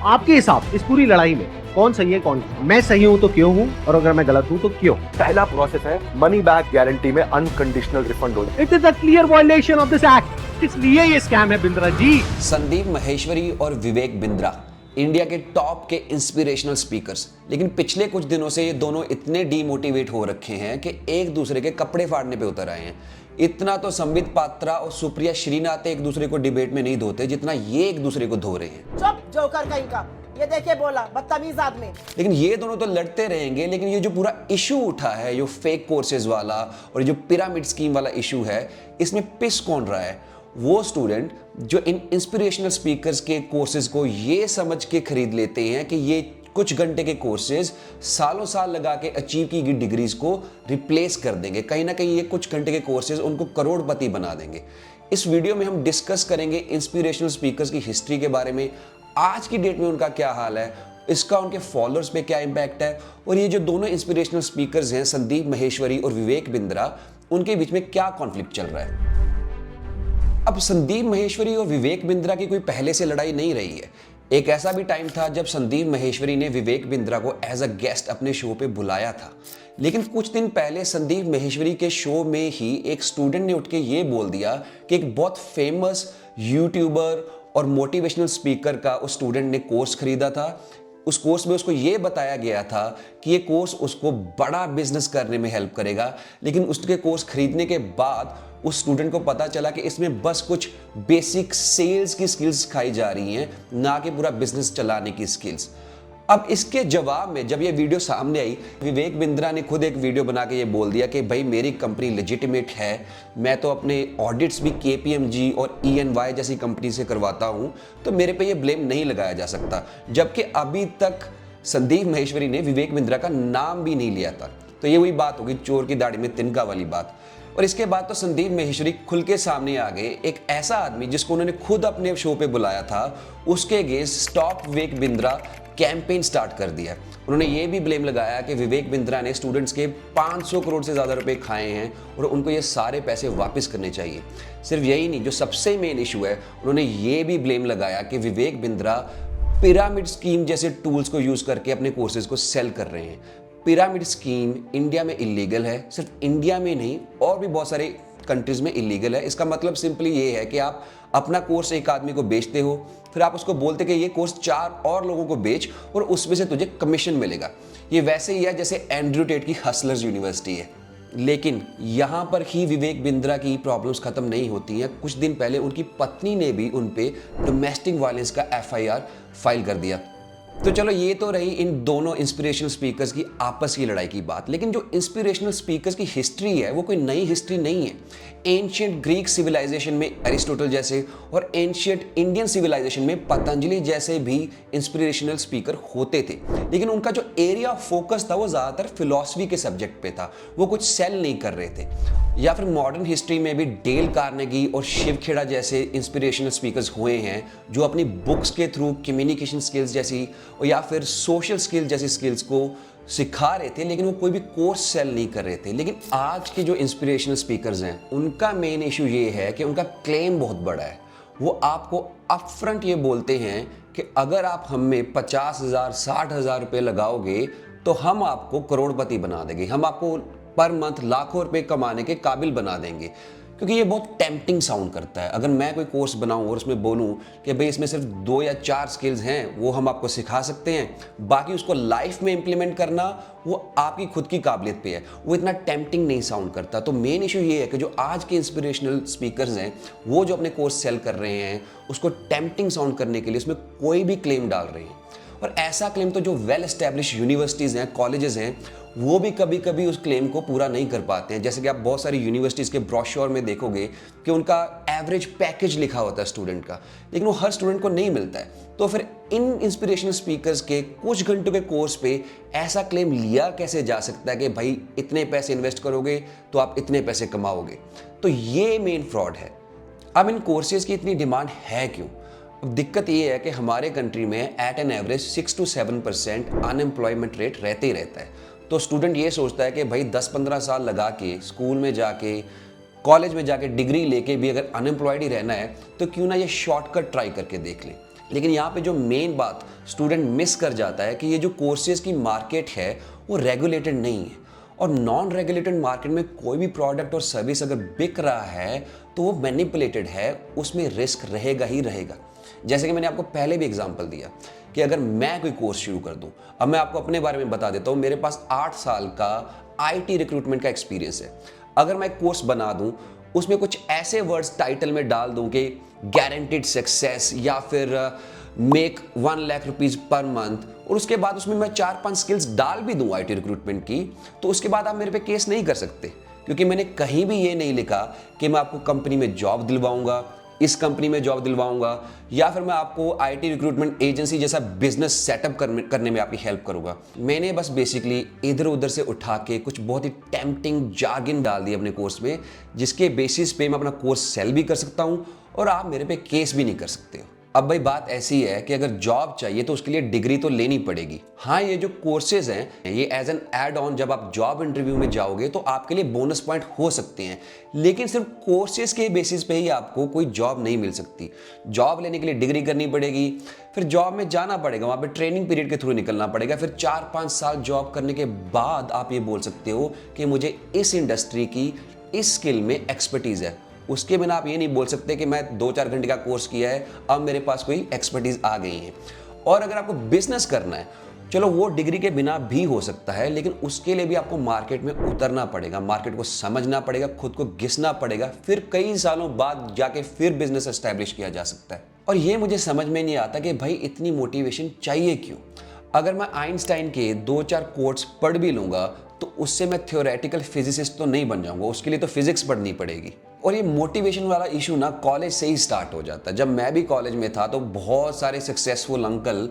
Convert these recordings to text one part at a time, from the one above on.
आपके हिसाब इस पूरी लड़ाई में कौन सही है कौन गलत? मैं सही हूं तो क्यों हूं, और अगर मैं गलत हूं तो क्यों? पहला प्रोसेस है मनी बैक गारंटी में अनकंडीशनल रिफंड हो जाए। It is a clear violation of this act, इसलिए ये स्कैम है बिंद्रा जी। संदीप माहेश्वरी और विवेक बिंद्रा इंडिया के टॉप के इंस्पिरेशनल स्पीकर्स, लेकिन पिछले कुछ दिनों से ये दोनों इतने डीमोटिवेट हो रखे हैं कि एक दूसरे के कपड़े फाड़ने पे उतर आए हैं। इतना तो संबित पात्रा और सुप्रिया श्रीनाथ एक दूसरे को डिबेट में नहीं धोते जितना ये एक दूसरे को धो रहे हैं। चुप जोकर कहीं का, ये देखिए बोला बदतमीज आदमी। लेकिन ये दोनों तो लड़ते रहेंगे, लेकिन ये जो पूरा इशू उठा है, जो फेक कोर्सेज वाला और जो पिरामिड स्कीम वाला इशू है, इसमें पिस कौन रहा है? वो स्टूडेंट जो इन इंस्पिरेशनल स्पीकर्स के कोर्सेज को ये समझ के खरीद लेते हैं कि ये कुछ घंटे के कोर्सेज सालों साल लगा के अचीव की गई डिग्रीज को रिप्लेस कर देंगे। कहीं ना कहीं ये कुछ घंटे के कोर्सेज उनको करोड़पति बना देंगे। इस वीडियो में हम डिस्कस करेंगे इंस्पिरेशनल स्पीकर्स की हिस्ट्री के बारे में, आज की डेट में उनका क्या हाल है, इसका उनके फॉलोअर्स पे क्या इंपैक्ट है, और ये जो दोनों इंस्पिरेशनल स्पीकर्स हैं संदीप माहेश्वरी और विवेक बिंद्रा, उनके बीच में क्या कॉन्फ्लिक्ट चल रहा है। अब संदीप माहेश्वरी और विवेक बिंद्रा की कोई पहले से लड़ाई नहीं रही है। एक ऐसा भी टाइम था जब संदीप माहेश्वरी ने विवेक बिंद्रा को एज अ गेस्ट अपने शो पे बुलाया था, लेकिन कुछ दिन पहले संदीप माहेश्वरी के शो में ही एक स्टूडेंट ने उठ के ये बोल दिया कि एक बहुत फेमस यूट्यूबर और मोटिवेशनल स्पीकर का उस स्टूडेंट ने कोर्स खरीदा था। उस कोर्स में उसको ये बताया गया था कि ये कोर्स उसको बड़ा बिजनेस करने में हेल्प करेगा, लेकिन उसके कोर्स खरीदने के बाद उस स्टूडेंट को पता चला कि इसमें बस कुछ बेसिक सेल्स की स्किल्स सिखाई जा रही हैं, ना कि पूरा बिजनेस चलाने की स्किल्स। अब इसके जवाब में जब ये वीडियो सामने आई, विवेक बिंद्रा ने खुद एक वीडियो बना के ये बोल दिया कि भाई मेरी कंपनी लेजिटिमेट है, मैं तो अपने ऑडिट्स भी KPMG और EY जैसी कंपनी से करवाता हूँ, तो मेरे पे ये ब्लेम नहीं लगाया जा सकता। जबकि अभी तक संदीप माहेश्वरी ने विवेक बिंद्रा का नाम भी नहीं लिया था। तो ये वही बात होगी चोर की दाढ़ी में तिनका वाली बात। और इसके बाद तो संदीप माहेश्वरी खुल के सामने आ गए। एक ऐसा आदमी जिसको उन्होंने खुद अपने शो पे बुलाया था, उसके against stop Vivek Bindra campaign start कर दिया। उन्होंने ये भी ब्लेम लगाया कि विवेक बिंद्रा ने स्टूडेंट्स के 500 करोड़ से ज़्यादा रुपए खाए हैं और उनको ये सारे पैसे वापस करने चाहिए। सिर्फ यही नहीं, जो सबसे मेन इशू है, उन्होंने ये भी ब्लेम लगाया कि विवेक बिंद्रा पिरामिड स्कीम जैसे टूल्स को यूज़ करके अपने कोर्सेज को सेल कर रहे हैं। पिरामिड स्कीम इंडिया में इलीगल है, सिर्फ इंडिया में नहीं और भी बहुत सारे कंट्रीज में इलीगल है। इसका मतलब सिंपली ये है कि आप अपना कोर्स एक आदमी को बेचते हो, फिर आप उसको बोलते कि ये कोर्स 4 और लोगों को बेच और उसमें से तुझे कमीशन मिलेगा। ये वैसे ही है जैसे एंड्रयू टेट की हसलर्स यूनिवर्सिटी है। लेकिन यहाँ पर ही विवेक बिंद्रा की प्रॉब्लम्स खत्म नहीं होती हैं। कुछ दिन पहले उनकी पत्नी ने भी उन पे डोमेस्टिक वायलेंस का FIR फाइल कर दिया। तो चलो, ये तो रही इन दोनों इंस्पिरेशनल स्पीकर्स की आपस की लड़ाई की बात। लेकिन जो इंस्पिरेशनल स्पीकर्स की हिस्ट्री है वो कोई नई हिस्ट्री नहीं है। एंशिएंट ग्रीक सिविलाइजेशन में एरिस्टोटल जैसे और एंशिएंट इंडियन सिविलाइजेशन में पतंजलि जैसे भी इंस्पिरेशनल स्पीकर होते थे, लेकिन उनका जो एरिया ऑफ फोकस था वो ज़्यादातर फिलॉसफी के सब्जेक्ट पे था, वो कुछ सेल नहीं कर रहे थे। या फिर मॉडर्न हिस्ट्री में भी डेल कार्नेगी और शिव खेड़ा जैसे इंस्पिरेशनल स्पीकर्स हुए हैं जो अपनी बुक्स के थ्रू कम्युनिकेशन स्किल्स जैसी और या फिर सोशल स्किल्स जैसी स्किल्स को सिखा रहे थे, लेकिन वो कोई भी कोर्स सेल नहीं कर रहे थे। लेकिन आज के जो इंस्पिरेशनल स्पीकर्स हैं उनका मेन इशू ये है कि उनका क्लेम बहुत बड़ा है। वो आपको अपफ्रंट ये बोलते हैं कि अगर आप हमें 50,000 60,000 रुपये लगाओगे तो हम आपको करोड़पति बना देंगे, हम आपको पर मंथ लाखों रुपए कमाने के काबिल बना देंगे। क्योंकि ये बहुत टेम्पटिंग साउंड करता है। अगर मैं कोई कोर्स बनाऊं और उसमें बोलूं कि भाई इसमें सिर्फ 2 या 4 स्किल्स हैं, वो हम आपको सिखा सकते हैं, बाकी उसको लाइफ में इंप्लीमेंट करना वो आपकी खुद की काबिलियत पे है, वो इतना टेम्पटिंग नहीं साउंड करता। तो मेन इशू ये है कि जो आज के इंस्पिरेशनल स्पीकर्स हैं वो जो अपने कोर्स सेल कर रहे हैं उसको टेम्पटिंग साउंड करने के लिए उसमें कोई भी क्लेम डाल रहे हैं। और ऐसा क्लेम तो जो वेल एस्टेब्लिश यूनिवर्सिटीज़ हैं, कॉलेजेस हैं, वो भी कभी कभी उस क्लेम को पूरा नहीं कर पाते हैं। जैसे कि आप बहुत सारी यूनिवर्सिटीज़ के ब्रोशर में देखोगे कि उनका एवरेज पैकेज लिखा होता है स्टूडेंट का, लेकिन वो हर स्टूडेंट को नहीं मिलता है। तो फिर इन इंस्पिरेशनल स्पीकर्स के कुछ घंटों के कोर्स पे ऐसा क्लेम लिया कैसे जा सकता है कि भाई इतने पैसे इन्वेस्ट करोगे तो आप इतने पैसे कमाओगे? तो ये मेन फ्रॉड है। अब इन कोर्सेज की इतनी डिमांड है क्यों? अब दिक्कत ये है कि हमारे कंट्री में at an average 6 to 7% unemployment rate रहते ही रहता है। तो स्टूडेंट ये सोचता है कि भाई 10-15 साल लगा के स्कूल में जाके कॉलेज में जाके डिग्री लेके भी अगर अनएम्प्लॉयड ही रहना है तो क्यों ना ये शॉर्टकट ट्राई करके देख लें। लेकिन यहाँ पे जो मेन बात स्टूडेंट मिस कर जाता है कि ये जो कोर्सेज की मार्केट है वो रेगुलेटेड नहीं है, और नॉन रेगुलेटेड मार्केट में कोई भी प्रोडक्ट और सर्विस अगर बिक रहा है तो वो मैनिपुलेटेड है, उसमें रिस्क रहेगा ही रहेगा। जैसे कि मैंने आपको पहले भी एग्जांपल दिया कि अगर मैं कोई कोर्स शुरू कर दूं, अब मैं आपको अपने बारे में बता देता हूं, मेरे पास 8 साल का IT रिक्रूटमेंट का एक्सपीरियंस है। अगर मैं एक कोर्स बना दूं, उसमें कुछ ऐसे वर्ड्स टाइटल में डाल दूं कि गारंटीड सक्सेस या फिर make 1 lakh rupees per month, और उसके बाद उसमें मैं 4-5 स्किल्स डाल भी दूं IT रिक्रूटमेंट की, तो उसके बाद आप मेरे पे केस नहीं कर सकते, क्योंकि मैंने कहीं भी ये नहीं लिखा कि मैं आपको कंपनी में जॉब दिलवाऊंगा, इस कंपनी में जॉब दिलवाऊंगा, या फिर मैं आपको IT रिक्रूटमेंट एजेंसी जैसा बिजनेस सेटअप करने में आपकी हेल्प करूंगा। मैंने बस बेसिकली इधर उधर से उठा के कुछ बहुत ही टेम्पटिंग जार्गन डाल दिए अपने कोर्स में, जिसके बेसिस पे मैं अपना कोर्स सेल भी कर सकता हूं और आप मेरे पे केस भी नहीं कर सकते हो। अब भाई बात ऐसी है कि अगर जॉब चाहिए तो उसके लिए डिग्री तो लेनी पड़ेगी। हाँ, ये जो कोर्सेज हैं ये एज एन एड ऑन जब आप जॉब इंटरव्यू में जाओगे तो आपके लिए बोनस पॉइंट हो सकते हैं, लेकिन सिर्फ कोर्सेज के बेसिस पे ही आपको कोई जॉब नहीं मिल सकती। जॉब लेने के लिए डिग्री करनी पड़ेगी, फिर जॉब में जाना पड़ेगा, वहाँ पे ट्रेनिंग पीरियड के थ्रू निकलना पड़ेगा, फिर 4-5 साल जॉब करने के बाद आप ये बोल सकते हो कि मुझे इस इंडस्ट्री की इस स्किल में एक्सपर्टीज है। उसके बिना आप ये नहीं बोल सकते कि मैं 2-4 घंटे का कोर्स किया है, अब मेरे पास कोई एक्सपर्टीज आ गई है। और अगर आपको बिजनेस करना है, चलो वो डिग्री के बिना भी हो सकता है, लेकिन उसके लिए भी आपको मार्केट में उतरना पड़ेगा, मार्केट को समझना पड़ेगा, खुद को घिसना पड़ेगा, फिर कई सालों बाद जाके फिर बिजनेस एस्टैब्लिश किया जा सकता है। और ये मुझे समझ में नहीं आता कि भाई इतनी मोटिवेशन चाहिए क्यों। अगर मैं आइंस्टाइन के 2-4 कोट्स पढ़ भी लूंगा तो उससे मैं थ्योरेटिकल फिजिसिस्ट तो नहीं बन जाऊंगा, उसके लिए तो फिजिक्स पढ़नी पड़ेगी। और ये मोटिवेशन वाला इशू ना कॉलेज से ही स्टार्ट हो जाता है। जब मैं भी कॉलेज में था तो बहुत सारे सक्सेसफुल अंकल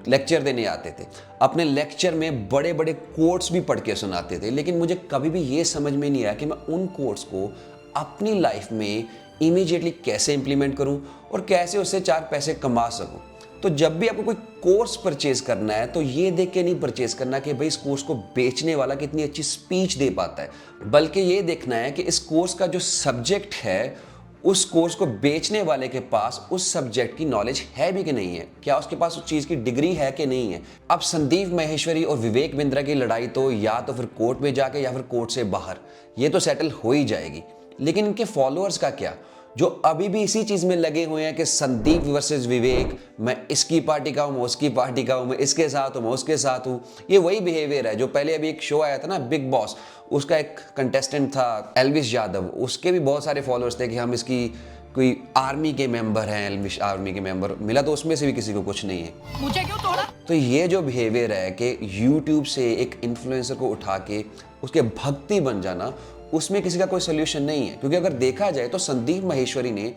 लेक्चर देने आते थे, अपने लेक्चर में बड़े बड़े कोट्स भी पढ़ के सुनाते थे, लेकिन मुझे कभी भी ये समझ में नहीं आया कि मैं उन कोट्स को अपनी लाइफ में इमीडिएटली कैसे इंप्लीमेंट करूं और कैसे उससे 4 पैसे कमा सकूं। तो जब भी आपको कोई कोर्स परचेज करना है तो ये देख के नहीं परचेज करना कि भाई इस कोर्स को बेचने वाला कितनी अच्छी स्पीच दे पाता है, बल्कि ये देखना है कि इस कोर्स का जो सब्जेक्ट है उस कोर्स को बेचने वाले के पास उस सब्जेक्ट की नॉलेज है भी कि नहीं है, क्या उसके पास उस चीज़ की डिग्री है कि नहीं है। अब संदीप माहेश्वरी और विवेक बिंद्रा की लड़ाई तो या तो फिर कोर्ट में जाके या फिर कोर्ट से बाहर, ये तो सेटल हो ही जाएगी, लेकिन इनके फॉलोअर्स का क्या, जो अभी भी इसी चीज में लगे हुए हैं कि संदीप वर्सेस विवेक, मैं इसकी पार्टी का हूं, मैं उसकी पार्टी का हूं, मैं इसके साथ हूं, मैं उसके साथ हूं। ये वही बिहेवियर है जो पहले अभी एक शो आया था ना बिग बॉस, उसका एक कंटेस्टेंट था एल्विश यादव, उसके भी बहुत सारे फॉलोअर्स थे कि हम इसकी कोई आर्मी के मेंबर हैं, एल्विश आर्मी के मेंबर, मिला तो उसमें से भी किसी को कुछ नहीं है। मुझे क्यों तोड़ा? तो ये जो बिहेवियर है कि यूट्यूब से एक इन्फ्लुएंसर को उठा के उसके भक्ति बन जाना, उसमें किसी का कोई सोल्यूशन नहीं है। क्योंकि अगर देखा जाए तो संदीप माहेश्वरी ने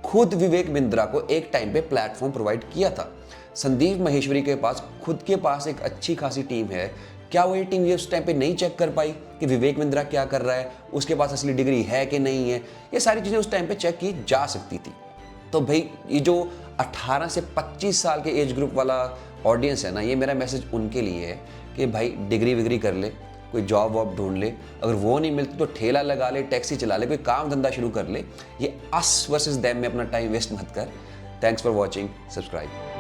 खुद विवेक बिंद्रा को एक टाइम पे प्लेटफॉर्म प्रोवाइड किया था। संदीप माहेश्वरी के पास खुद के पास एक अच्छी खासी टीम है, क्या वो ये टीम ये उस टाइम पे नहीं चेक कर पाई कि विवेक बिंद्रा क्या कर रहा है, उसके पास असली डिग्री है कि नहीं है? ये सारी चीज़ें उस टाइम पे चेक की जा सकती थी। तो भाई ये जो 18 से 25 साल के एज ग्रुप वाला ऑडियंस है ना, ये मेरा मैसेज उनके लिए है कि भाई डिग्री विग्री कर ले, कोई जॉब वॉब ढूंढ ले, अगर वो नहीं मिलती तो ठेला लगा ले, टैक्सी चला ले, कोई काम धंधा शुरू कर ले। ये अस वर्सेस देम में अपना टाइम वेस्ट मत कर। Thanks for watching, subscribe.